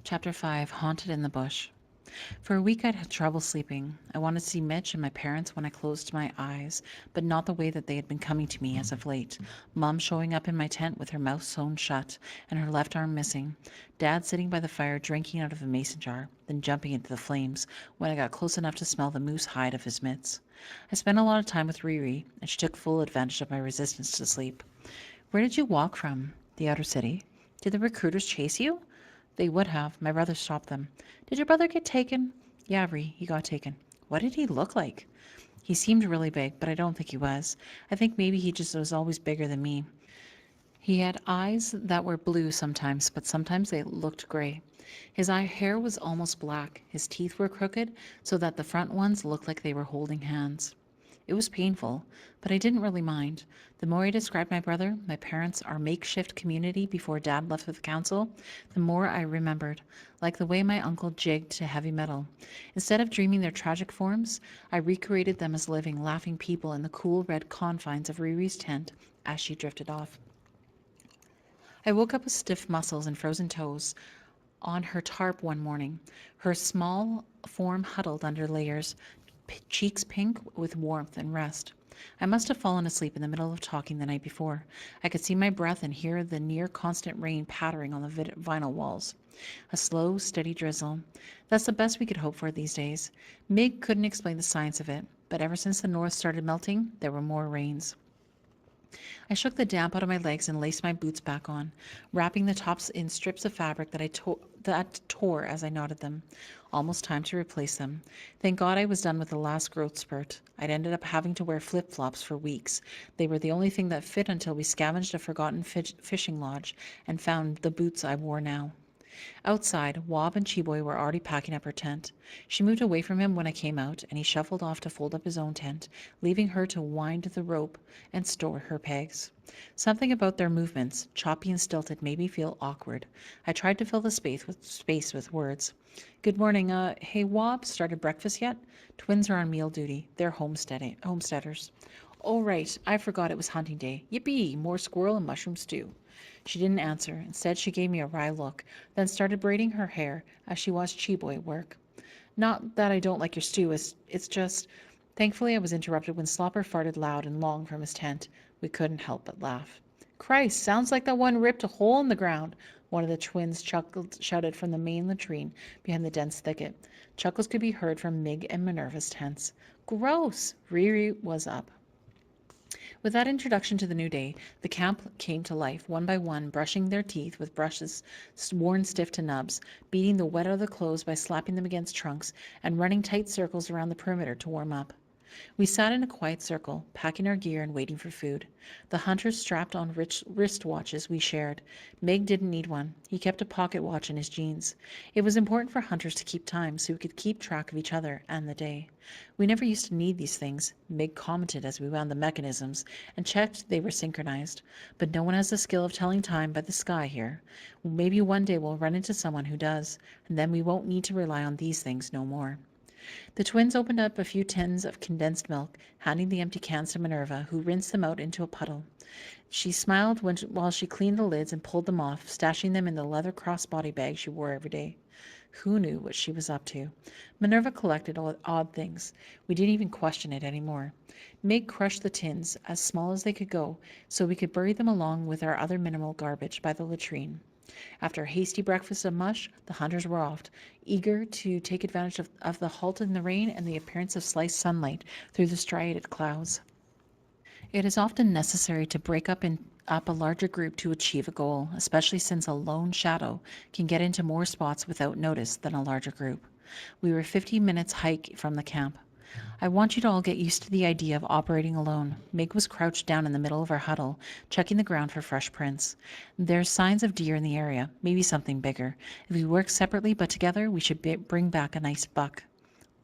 Chapter 5, Haunted in the Bush. For a week, I'd had trouble sleeping. I wanted to see Mitch and my parents when I closed my eyes, but not the way that they had been coming to me as of late. Mom showing up in my tent with her mouth sewn shut and her left arm missing. Dad sitting by the fire drinking out of a mason jar, then jumping into the flames when I got close enough to smell the moose hide of his mitts. I spent a lot of time with Riri, and she took full advantage of my resistance to sleep. Where did you walk from? The outer city. Did the recruiters chase you? They would have. My brother stopped them. Did your brother get taken? Yeah, Ree, he got taken. What did he look like? He seemed really big, but I don't think he was. I think maybe he just was always bigger than me. He had eyes that were blue sometimes, but sometimes they looked gray. His eye hair was almost black. His teeth were crooked, so that the front ones looked like they were holding hands. It was painful, but I didn't really mind. The more I described my brother, my parents, our makeshift community before Dad left with the council, the more I remembered, like the way my uncle jigged to heavy metal. Instead of dreaming their tragic forms, I recreated them as living, laughing people in the cool red confines of Riri's tent as she drifted off. I woke up with stiff muscles and frozen toes on her tarp one morning, her small form huddled under layers, cheeks pink with warmth and rest. I must have fallen asleep in the middle of talking the night before. I could see my breath and hear the near constant rain pattering on the vinyl walls. A slow, steady drizzle. That's the best we could hope for these days. Mig couldn't explain the science of it, but ever since the north started melting, there were more rains. I shook the damp out of my legs and laced my boots back on, wrapping the tops in strips of fabric that tore as I knotted them. Almost time to replace them. Thank God I was done with the last growth spurt. I'd ended up having to wear flip-flops for weeks. They were the only thing that fit until we scavenged a forgotten fishing lodge and found the boots I wore now. Outside, Wob and Cheeboy were already packing up her tent. She moved away from him when I came out, and he shuffled off to fold up his own tent, leaving her to wind the rope and store her pegs. Something about their movements, choppy and stilted, made me feel awkward. I tried to fill the space with words. Good morning. Hey, Wob, started breakfast yet? Twins are on meal duty. They're homesteaders. Oh, right. I forgot it was hunting day. Yippee! More squirrel and mushroom stew. She didn't answer. Instead, she gave me a wry look, then started braiding her hair as she watched Cheeboy work. Not that I don't like your stew, it's just... Thankfully, I was interrupted when Slopper farted loud and long from his tent. We couldn't help but laugh. Christ, sounds like that one ripped a hole in the ground, one of the twins shouted from the main latrine behind the dense thicket. Chuckles could be heard from Mig and Minerva's tents. Gross! Riri was up. With that introduction to the new day, the camp came to life, one by one, brushing their teeth with brushes worn stiff to nubs, beating the wet out of the clothes by slapping them against trunks, and running tight circles around the perimeter to warm up. We sat in a quiet circle, packing our gear and waiting for food. The hunters strapped on rich wristwatches we shared. Meg didn't need one. He kept a pocket watch in his jeans. It was important for hunters to keep time so we could keep track of each other and the day. We never used to need these things, Meg commented as we wound the mechanisms and checked they were synchronized. But no one has the skill of telling time by the sky here. Maybe one day we'll run into someone who does, and then we won't need to rely on these things no more. The twins opened up a few tins of condensed milk, handing the empty cans to Minerva, who rinsed them out into a puddle. She smiled while she cleaned the lids and pulled them off, stashing them in the leather crossbody bag she wore every day. Who knew what she was up to? Minerva collected odd things. We didn't even question it anymore. Meg crushed the tins, as small as they could go, so we could bury them along with our other minimal garbage by the latrine. After a hasty breakfast of mush, the hunters were off, eager to take advantage of the halt in the rain and the appearance of sliced sunlight through the striated clouds. It is often necessary to break up a larger group to achieve a goal, especially since a lone shadow can get into more spots without notice than a larger group. We were 50 minutes hike from the camp. I want you to all get used to the idea of operating alone. Meg was crouched down in the middle of our huddle, checking the ground for fresh prints. There's signs of deer in the area, maybe something bigger. If we work separately but together, we should bring back a nice buck.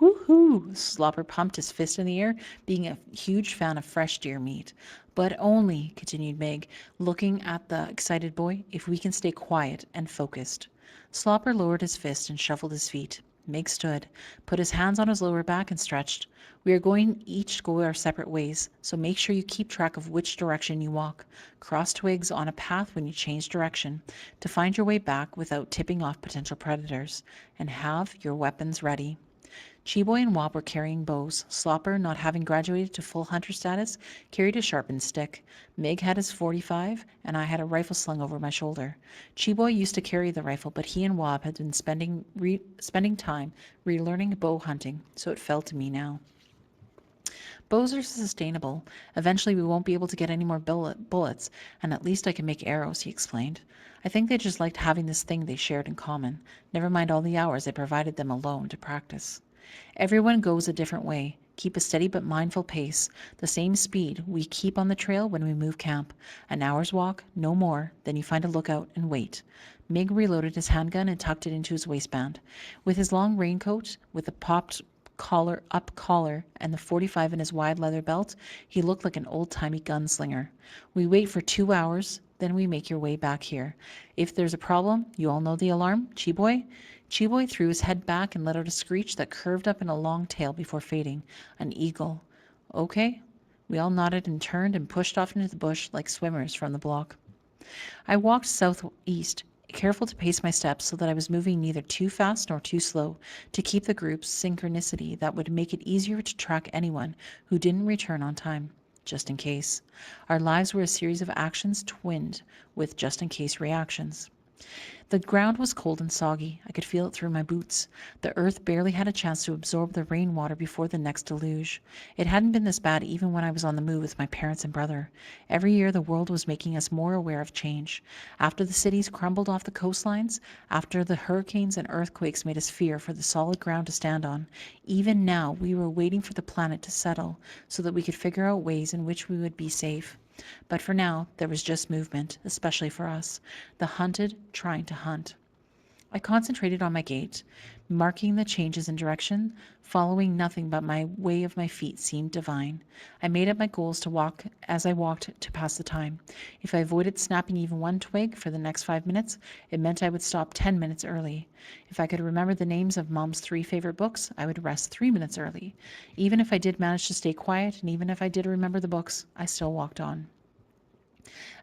Woohoo! Slopper pumped his fist in the air, being a huge fan of fresh deer meat. But only, continued Meg, looking at the excited boy, if we can stay quiet and focused. Slopper lowered his fist and shuffled his feet. Mig stood, put his hands on his lower back, and stretched. We are going each go our separate ways, so make sure you keep track of which direction you walk. Cross twigs on a path when you change direction to find your way back without tipping off potential predators, and have your weapons ready. Cheeboy and Wob were carrying bows. Slopper, not having graduated to full hunter status, carried a sharpened stick. Mig had his 45, and I had a rifle slung over my shoulder. Cheeboy used to carry the rifle, but he and Wob had been spending time relearning bow hunting, so it fell to me now. Bows are sustainable. Eventually, we won't be able to get any more bullets, and at least I can make arrows, he explained. I think they just liked having this thing they shared in common, never mind all the hours I provided them alone to practice. Everyone goes a different way. Keep a steady but mindful pace, the same speed we keep on the trail when we move camp. An hour's walk, no more, then you find a lookout and wait. Mig reloaded his handgun and tucked it into his waistband. With his long raincoat, with the popped collar and the 45 in his wide leather belt, he looked like an old-timey gunslinger. We wait for 2 hours, then we make your way back here. If there's a problem, you all know the alarm, Cheeboy? Cheeboy threw his head back and let out a screech that curved up in a long tail before fading. An eagle. Okay. We all nodded and turned and pushed off into the bush like swimmers from the block. I walked southeast, careful to pace my steps so that I was moving neither too fast nor too slow to keep the group's synchronicity that would make it easier to track anyone who didn't return on time, just in case. Our lives were a series of actions twinned with just-in-case reactions. The ground was cold and soggy. I could feel it through my boots. The earth barely had a chance to absorb the rainwater before the next deluge. It hadn't been this bad even when I was on the move with my parents and brother. Every year the world was making us more aware of change. After the cities crumbled off the coastlines, after the hurricanes and earthquakes made us fear for the solid ground to stand on, even now we were waiting for the planet to settle so that we could figure out ways in which we would be safe. But for now, there was just movement, especially for us, the hunted trying to hunt. I concentrated on my gait, marking the changes in direction, following nothing but my way of my feet seemed divine. I made up my goals to walk as I walked to pass the time. If I avoided snapping even one twig for the next 5 minutes, it meant I would stop 10 minutes early. If I could remember the names of Mom's 3 favorite books, I would rest 3 minutes early. Even if I did manage to stay quiet, and even if I did remember the books, I still walked on.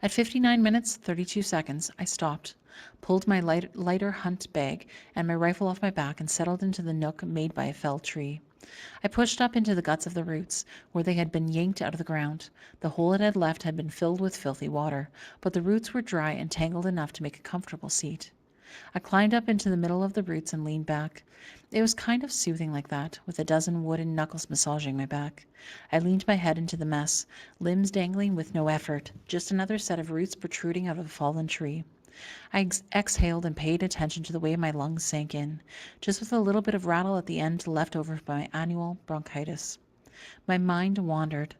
At 59 minutes, 32 seconds, I stopped, pulled my lighter hunt bag and my rifle off my back, and settled into the nook made by a felled tree. I pushed up into the guts of the roots, where they had been yanked out of the ground. The hole it had left had been filled with filthy water, but the roots were dry and tangled enough to make a comfortable seat. I climbed up into the middle of the roots and leaned back. It was kind of soothing like that, with a dozen wooden knuckles massaging my back. I leaned my head into the mess, limbs dangling with no effort, just another set of roots protruding out of a fallen tree. I exhaled and paid attention to the way my lungs sank in, just with a little bit of rattle at the end left over by my annual bronchitis. My mind wandered.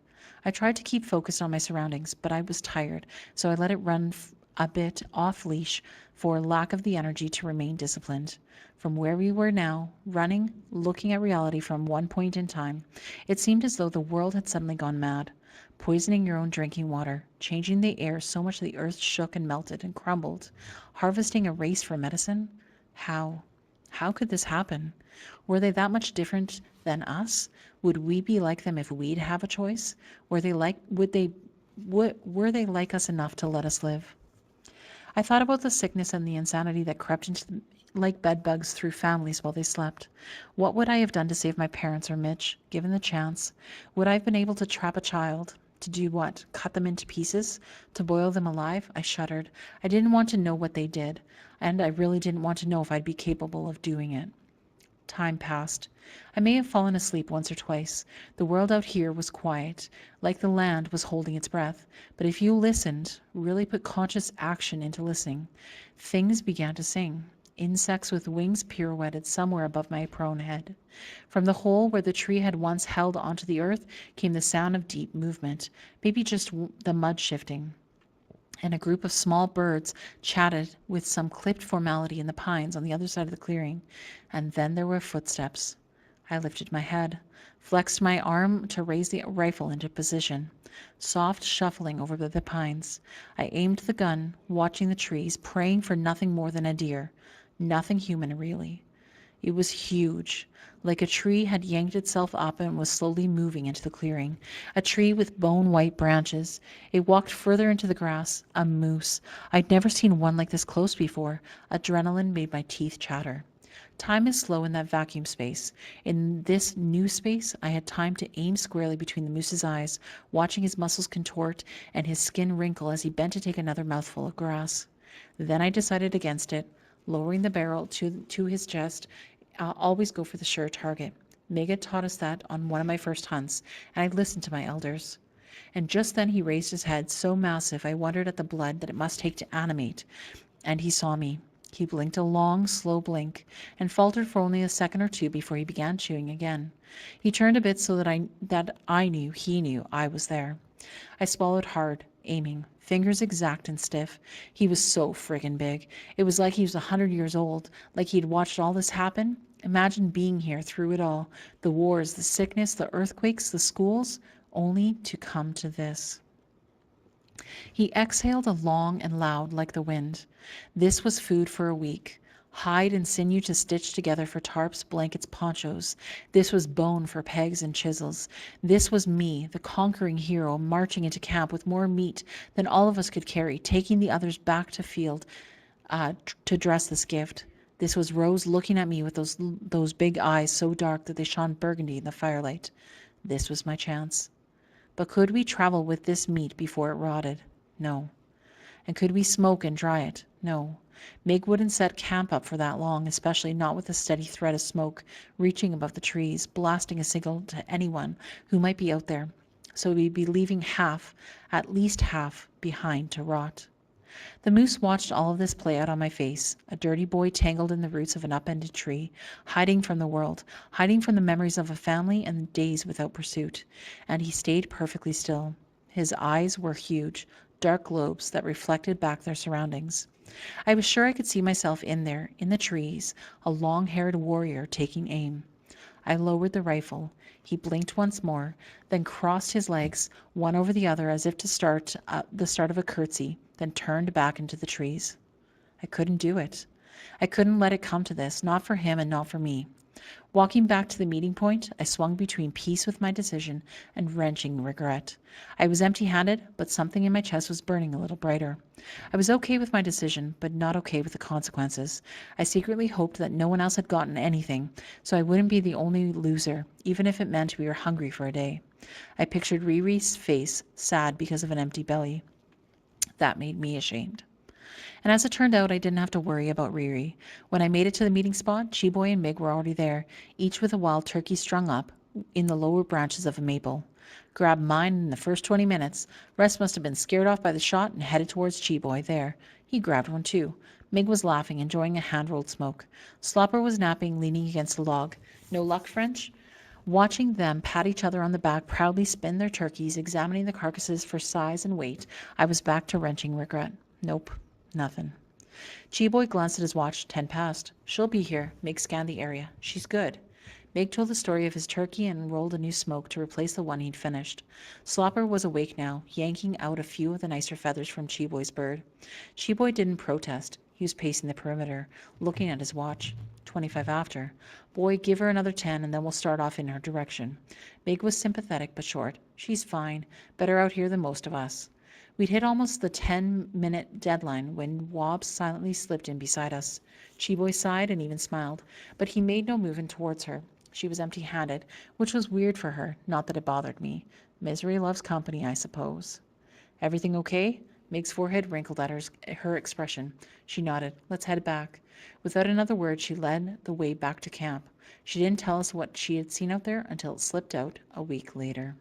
I tried to keep focused on my surroundings, but I was tired, so I let it run a bit off leash for lack of the energy to remain disciplined. From where we were now, running, looking at reality from one point in time, it seemed as though the world had suddenly gone mad. Poisoning your own drinking water, changing the air so much the earth shook and melted and crumbled, harvesting a race for medicine? How? How could this happen? Were they that much different than us? Would we be like them if we'd have a choice? Were they like us enough to let us live? I thought about the sickness and the insanity that crept into like bedbugs through families while they slept. What would I have done to save my parents or Mitch, given the chance? Would I have been able to trap a child? To do what? Cut them into pieces? To boil them alive? I shuddered. I didn't want to know what they did, and I really didn't want to know if I'd be capable of doing it. Time passed. I may have fallen asleep once or twice. The world out here was quiet, like the land was holding its breath. But if you listened, really put conscious action into listening, things began to sing. Insects with wings pirouetted somewhere above my prone head. From the hole where the tree had once held onto the earth came the sound of deep movement, maybe just the mud shifting. And a group of small birds chatted with some clipped formality in the pines on the other side of the clearing. And then there were footsteps. I lifted my head, flexed my arm to raise the rifle into position. Soft shuffling over the pines. I aimed the gun, watching the trees, praying for nothing more than a deer. Nothing human, really. It was huge, like a tree had yanked itself up and was slowly moving into the clearing. A tree with bone white branches. It walked further into the grass. A moose. I'd never seen one like this close before. Adrenaline made my teeth chatter. Time is slow in that vacuum space. In this new space, I had time to aim squarely between the moose's eyes, watching his muscles contort and his skin wrinkle as he bent to take another mouthful of grass. Then I decided against it, lowering the barrel to his chest. Always go for the sure target. Meg taught us that on one of my first hunts, and I listened to my elders. And just then he raised his head, so massive I wondered at the blood that it must take to animate, and he saw me. He blinked a long, slow blink, and faltered for only a second or two before he began chewing again. He turned a bit so that I knew he knew I was there. I swallowed hard, aiming, fingers exact and stiff. He was so friggin' big. It was like he was 100 years old, like he'd watched all this happen. Imagine being here through it all, the wars, the sickness, the earthquakes, the schools, only to come to this. He exhaled a long and loud like the wind. This was food for a week. Hide and sinew to stitch together for tarps, blankets, ponchos. This was bone for pegs and chisels. This was me, the conquering hero, marching into camp with more meat than all of us could carry, taking the others back to field to dress this gift. This was Rose looking at me with those big eyes so dark that they shone burgundy in the firelight. This was my chance. But could we travel with this meat before it rotted? No. And could we smoke and dry it? No. Meg wouldn't set camp up for that long, especially not with a steady thread of smoke reaching above the trees, blasting a signal to anyone who might be out there. So we'd be leaving half, at least half, behind to rot. The moose watched all of this play out on my face, a dirty boy tangled in the roots of an upended tree, hiding from the world, hiding from the memories of a family and days without pursuit. And he stayed perfectly still. His eyes were huge, dark globes that reflected back their surroundings. I was sure I could see myself in there, in the trees, a long-haired warrior taking aim. I lowered the rifle. He blinked once more, then crossed his legs, one over the other as if to start the start of a curtsy, then turned back into the trees. I couldn't do it. I couldn't let it come to this, not for him and not for me. Walking back to the meeting point, I swung between peace with my decision and wrenching regret. I was empty-handed, but something in my chest was burning a little brighter. I was okay with my decision, but not okay with the consequences. I secretly hoped that no one else had gotten anything, so I wouldn't be the only loser, even if it meant we were hungry for a day. I pictured Riri's face, sad because of an empty belly. That made me ashamed. And as it turned out, I didn't have to worry about Riri. When I made it to the meeting spot, Chiboy and Mig were already there, each with a wild turkey strung up in the lower branches of a maple. Grabbed mine in the first 20 minutes. Rest must have been scared off by the shot and headed towards Chiboy. There. He grabbed one too. Mig was laughing, enjoying a hand-rolled smoke. Slopper was napping, leaning against a log. No luck, French? Watching them pat each other on the back, proudly spin their turkeys, examining the carcasses for size and weight, I was back to wrenching regret. Nope. Nothing. Chiboy glanced at his watch. 10 past. She'll be here. Meg scanned the area. She's good. Meg told the story of his turkey and rolled a new smoke to replace the one he'd finished. Slopper was awake now, yanking out a few of the nicer feathers from Chiboy's bird. Chiboy didn't protest. He was pacing the perimeter, looking at his watch. 25 after. Boy, give her another 10 and then we'll start off in her direction. Meg was sympathetic but short. She's fine. Better out here than most of us. We'd hit almost the 10-minute deadline when Wobbs silently slipped in beside us. Chiboy sighed and even smiled, but he made no movement towards her. She was empty-handed, which was weird for her, not that it bothered me. Misery loves company, I suppose. Everything okay? Meg's forehead wrinkled at her expression. She nodded. Let's head back. Without another word, she led the way back to camp. She didn't tell us what she had seen out there until it slipped out a week later.